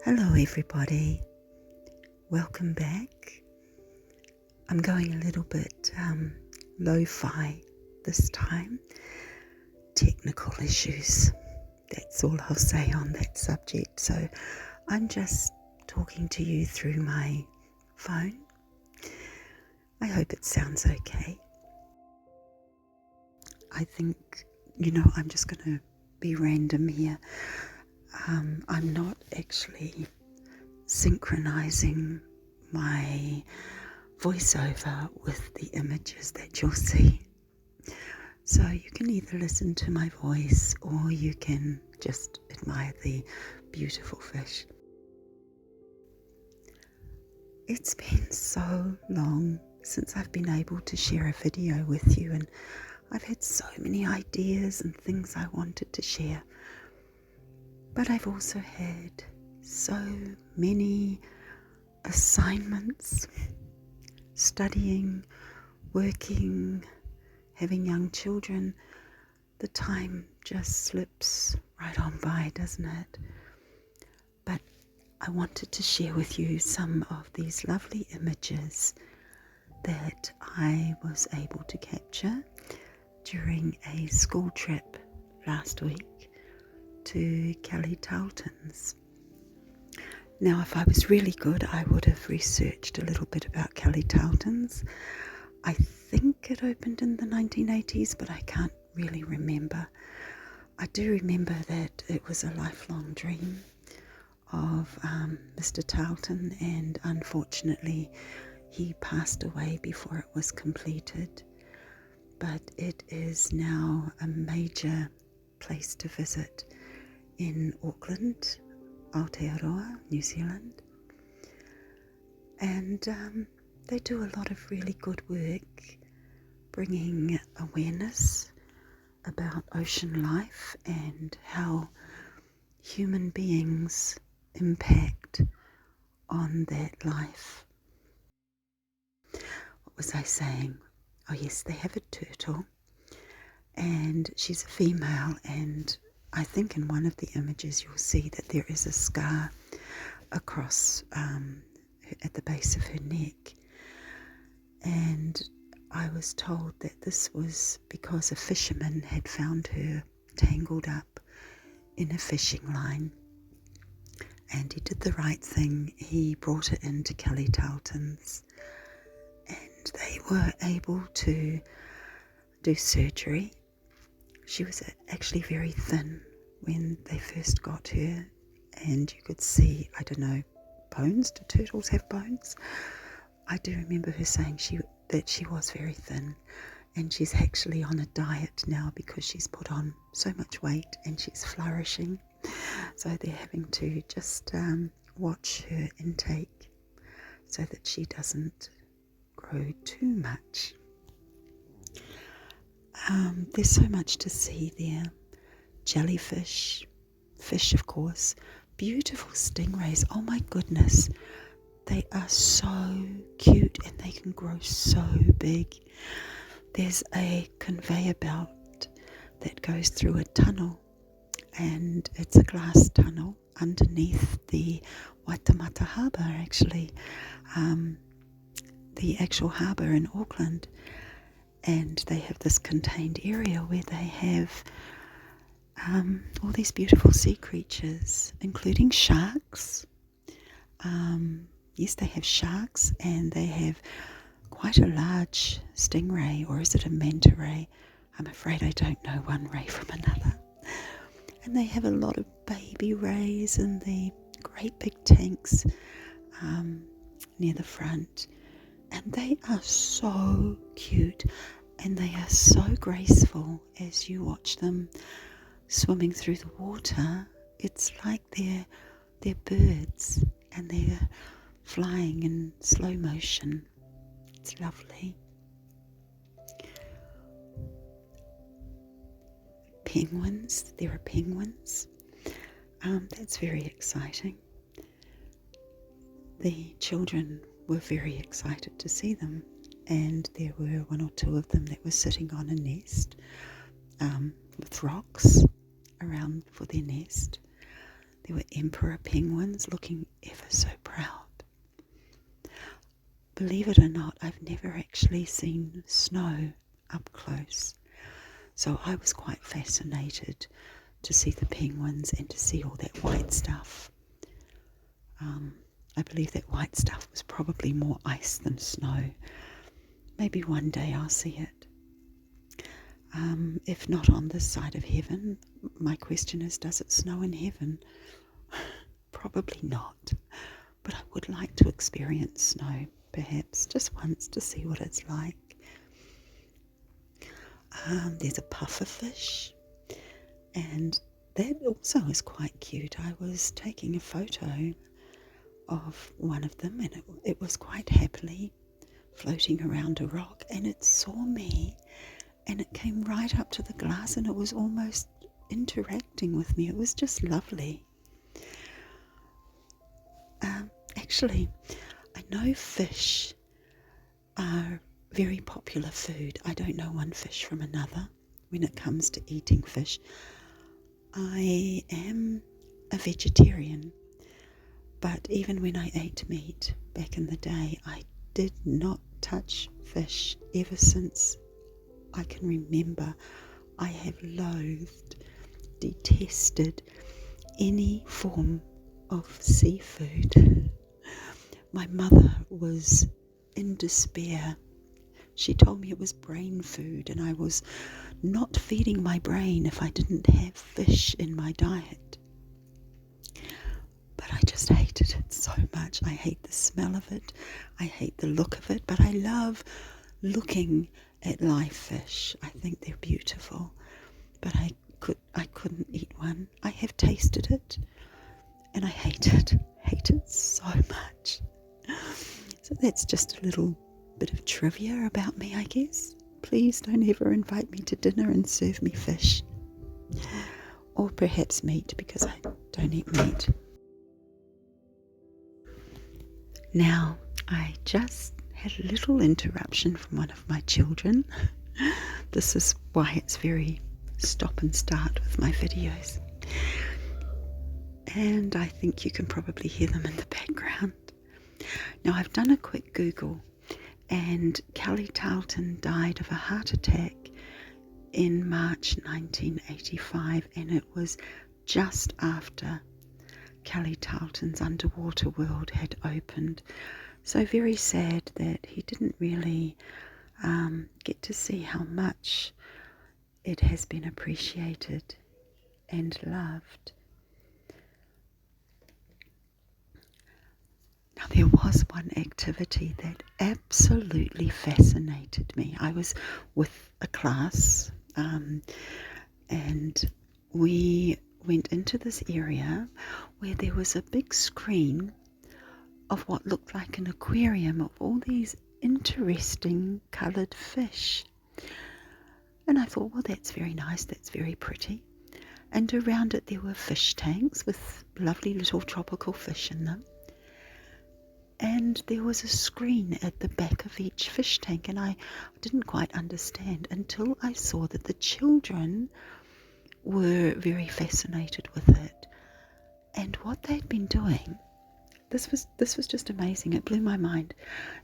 Hello everybody, welcome back. I'm going a little bit lo-fi this time. Technical issues, that's all I'll say on that subject. So I'm just talking to you through my phone. I hope it sounds okay. I think, I'm just going to be random here. I'm not actually synchronizing my voiceover with the images that you'll see. So you can either listen to my voice or you can just admire the beautiful fish. It's been so long since I've been able to share a video with you, and I've had so many ideas and things I wanted to share. But I've also had so many assignments, studying, working, having young children. The time just slips right on by, doesn't it? But I wanted to share with you some of these lovely images that I was able to capture during a school trip last week to Kelly Tarlton's. Now, if I was really good, I would have researched a little bit about Kelly Tarlton's. I think it opened in the 1980s, but I can't really remember. I do remember that it was a lifelong dream of Mr. Tarlton, and unfortunately he passed away before it was completed. But it is now a major place to visit in Auckland, Aotearoa, New Zealand. And they do a lot of really good work bringing awareness about ocean life and how human beings impact on that life. What was I saying? Oh yes, they have a turtle, and she's a female, and I think in one of the images you'll see that there is a scar across at the base of her neck. And I was told that this was because a fisherman had found her tangled up in a fishing line, and he did the right thing. He brought it into Kelly Tarlton's, and they were able to do surgery. She was actually very thin when they first got her, and you could see, I don't know, bones. Do turtles have bones? I do remember her saying that she was very thin, and she's actually on a diet now because she's put on so much weight and she's flourishing. So they're having to just watch her intake so that she doesn't grow too much. There's so much to see there. Jellyfish, fish of course, beautiful stingrays. Oh my goodness, they are so cute and they can grow so big. There's a conveyor belt that goes through a tunnel, and it's a glass tunnel underneath the Waitemata harbour, actually, the actual harbour in Auckland. And they have this contained area where they have all these beautiful sea creatures, including sharks. Yes, they have sharks, and they have quite a large stingray, or is it a manta ray? I'm afraid I don't know one ray from another. And they have a lot of baby rays in the great big tanks near the front. And they are so cute, and they are so graceful as you watch them swimming through the water. It's like they're birds, and they're flying in slow motion. It's lovely. Penguins, there are penguins. That's very exciting. The children were very excited to see them, and there were one or two of them that were sitting on a nest with rocks around for their nest. There were emperor penguins looking ever so proud. Believe it or not, I've never actually seen snow up close. So I was quite fascinated to see the penguins and to see all that white stuff. I believe that white stuff was probably more ice than snow. Maybe one day I'll see it. If not on this side of heaven, my question is, does it snow in heaven? Probably not. But I would like to experience snow, perhaps, just once to see what it's like. There's a pufferfish, and that also is quite cute. I was taking a photo of one of them, and it was quite happily floating around a rock, and it saw me, and it came right up to the glass, and it was almost interacting with me. It was just lovely. Actually, I know fish are very popular food. I don't know one fish from another when it comes to eating fish. I am a vegetarian, but even when I ate meat back in the day, I did not touch fish ever since I can remember. I have loathed, detested any form of seafood. My mother was in despair. She told me it was brain food, and I was not feeding my brain if I didn't have fish in my diet. But I just hated it so much. I hate the smell of it. I hate the look of it, but I love looking at live fish. I think they're beautiful, but I couldn't eat one. I have tasted it, and I hate it so much. So that's just a little bit of trivia about me, I guess. Please don't ever invite me to dinner and serve me fish, or perhaps meat, because I don't eat meat. Now, I just had a little interruption from one of my children. This is why it's very stop and start with my videos. And I think you can probably hear them in the background. Now, I've done a quick Google, and Kelly Tarlton died of a heart attack in March 1985, and it was just after Kelly Tarlton's underwater world had opened. So very sad that he didn't really get to see how much it has been appreciated and loved. Now, there was one activity that absolutely fascinated me. I was with a class, and we went into this area where there was a big screen of what looked like an aquarium of all these interesting coloured fish. And I thought, well, that's very nice, that's very pretty. And around it there were fish tanks with lovely little tropical fish in them. And there was a screen at the back of each fish tank, and I didn't quite understand until I saw that the children were very fascinated with it. And what they'd been doing, this was just amazing. It blew my mind.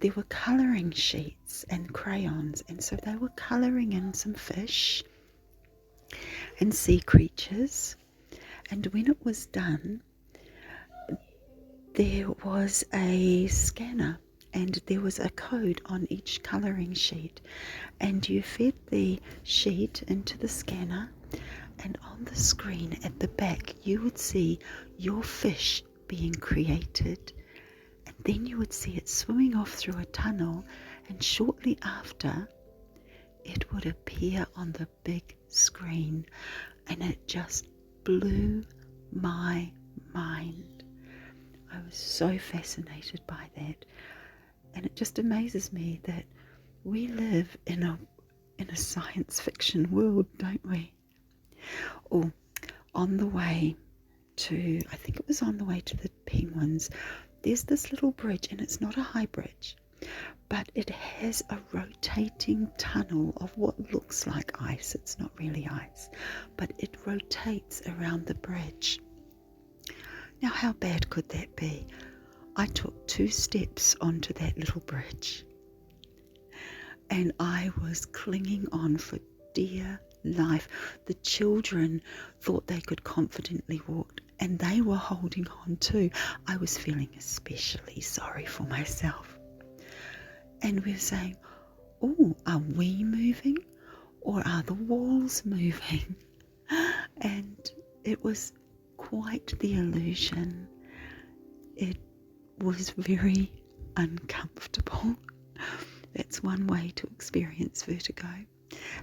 There were colouring sheets and crayons, and so they were colouring in some fish and sea creatures. And when it was done, there was a scanner, and there was a code on each colouring sheet, and you fed the sheet into the scanner, and on the screen at the back you would see your fish being created, and then you would see it swimming off through a tunnel, and shortly after it would appear on the big screen, and it just blew my mind. I was so fascinated by that, and it just amazes me that we live in a science fiction world, don't we? Oh, on the way to, I think it was on the way to the penguins, there's this little bridge, and it's not a high bridge, but it has a rotating tunnel of what looks like ice. It's not really ice, but it rotates around the bridge. Now, how bad could that be? I took 2 steps onto that little bridge and I was clinging on for dear life. The children thought they could confidently walk and they were holding on too. I was feeling especially sorry for myself. And we were saying, oh, are we moving or are the walls moving? And it was quite the illusion. It was very uncomfortable. That's one way to experience vertigo.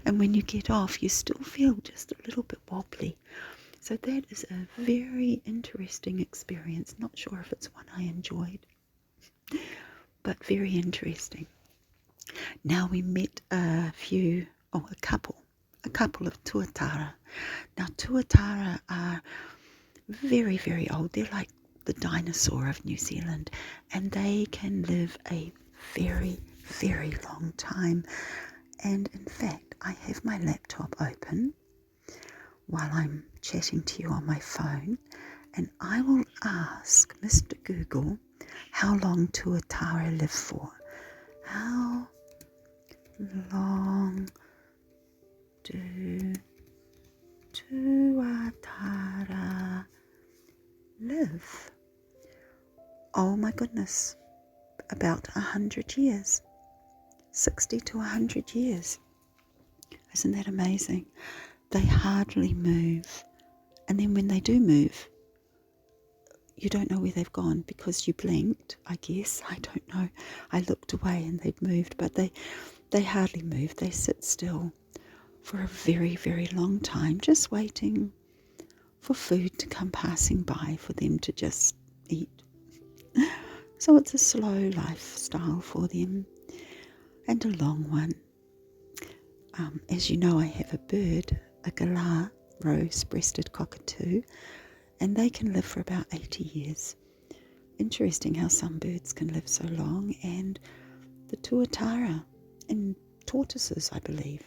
And when you get off, you still feel just a little bit wobbly. So that is a very interesting experience. Not sure if it's one I enjoyed, but very interesting. Now we met a couple of Tuatara. Now Tuatara are very, very old. They're like the dinosaur of New Zealand, and they can live a very, very long time. And in fact, I have my laptop open while I'm chatting to you on my phone, and I will ask Mr. Google how long Tuatara live for. How long do Tuatara live? Oh my goodness, about 100 years, 60 to 100 years. Isn't that amazing? They hardly move. And then when they do move, you don't know where they've gone because you blinked, I guess. I don't know. I looked away and they'd moved, but they hardly move. They sit still for a very, very long time, just waiting for food to come passing by for them to just eat. So it's a slow lifestyle for them and a long one. As you know, I have a bird, a galah, rose-breasted cockatoo, and they can live for about 80 years. Interesting how some birds can live so long, and the tuatara and tortoises, I believe,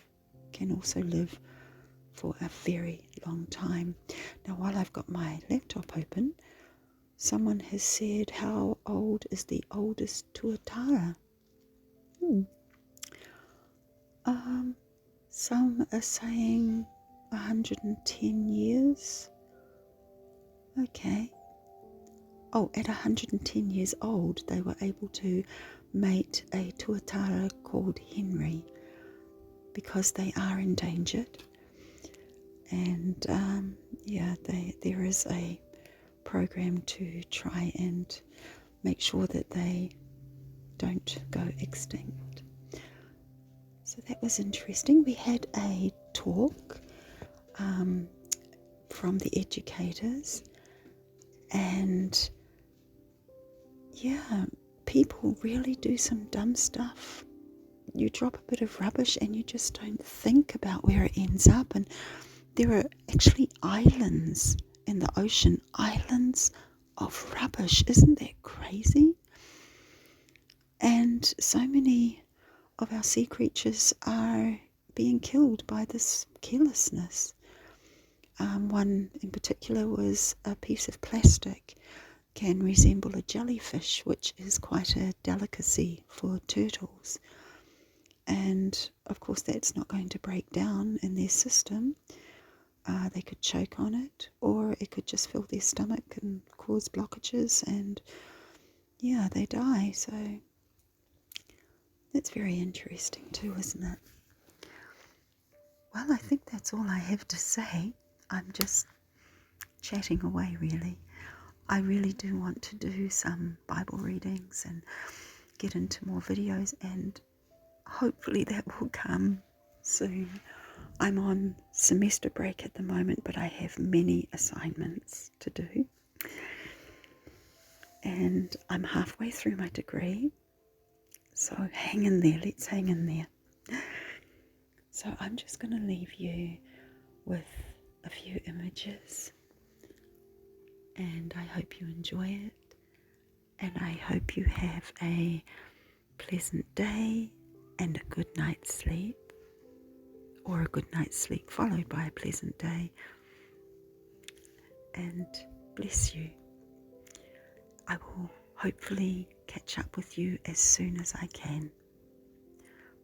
can also live for a very long time. Now, while I've got my laptop open, someone has said, how old is the oldest tuatara? Some are saying 110 years. Okay. Oh, at 110 years old, they were able to mate a tuatara called Henry because they are endangered. And there is a program to try and make sure that they don't go extinct. So that was interesting. We had a talk from the educators, and people really do some dumb stuff. You drop a bit of rubbish and you just don't think about where it ends up, and there are actually islands in the ocean, islands of rubbish. Isn't that crazy? And so many of our sea creatures are being killed by this carelessness. One in particular was a piece of plastic can resemble a jellyfish, which is quite a delicacy for turtles. And of course that's not going to break down in their system. They could choke on it, or it could just fill their stomach and cause blockages, and they die. So that's very interesting too, isn't it? Well, I think that's all I have to say. I'm just chatting away, really. I really do want to do some Bible readings and get into more videos, and hopefully that will come soon. I'm on semester break at the moment, but I have many assignments to do. And I'm halfway through my degree. So hang in there, let's hang in there. So I'm just going to leave you with a few images, and I hope you enjoy it, and I hope you have a pleasant day and a good night's sleep, or a good night's sleep followed by a pleasant day, and bless you. I will hopefully catch up with you as soon as I can.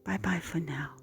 Bye bye for now.